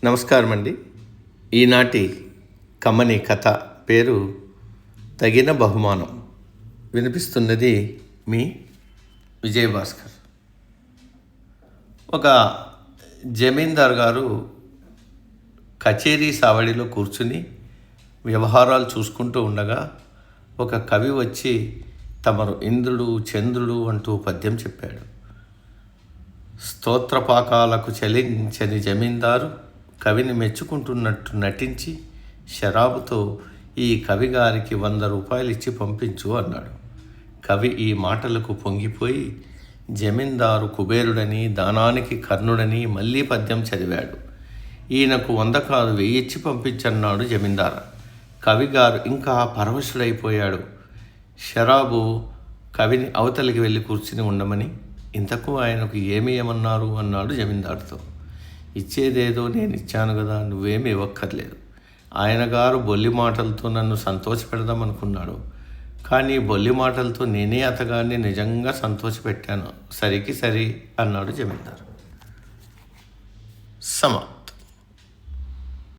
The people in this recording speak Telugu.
నమస్కారం అండి. ఈనాటి కమ్మని కథ పేరు తగిన బహుమానం. వినిపిస్తున్నది మీ విజయభాస్కర్. ఒక జమీందార్ గారు కచేరీ సావడిలో కూర్చుని వ్యవహారాలు చూసుకుంటూ ఉండగా ఒక కవి వచ్చి తమరు ఇంద్రుడు చంద్రుడు అంటూ పద్యం చెప్పాడు. స్తోత్రపాకాలకు చలించని జమీందారు కవిని మెచ్చుకుంటున్నట్టు నటించి షరాబుతో ఈ కవిగారికి 100 రూపాయలు ఇచ్చి పంపించు అన్నాడు. కవి ఈ మాటలకు పొంగిపోయి జమీందారు కుబేరుడని దానానికి కర్ణుడని మళ్ళీ పద్యం చదివాడు. ఈయనకు 100 కాదు 1000 ఇచ్చి పంపించన్నాడు జమీందారు. కవిగారు ఇంకా పరవశుడైపోయాడు. షరాబు కవిని అవతలికి వెళ్ళి కూర్చుని ఉండమని, ఇంతకు ఆయనకు ఏమన్నారు అన్నాడు జమీందారుతో. ఇచ్చేదేదో నేను ఇచ్చాను కదా, నువ్వేమీ ఇవ్వక్కర్లేదు. ఆయన గారు బొల్లి మాటలతో నన్ను సంతోషపెడదామనుకున్నాడు, కానీ బొల్లి మాటలతో నేనే అతగాన్ని నిజంగా సంతోషపెట్టాను. సరికి సరి అన్నాడు జమీందారు.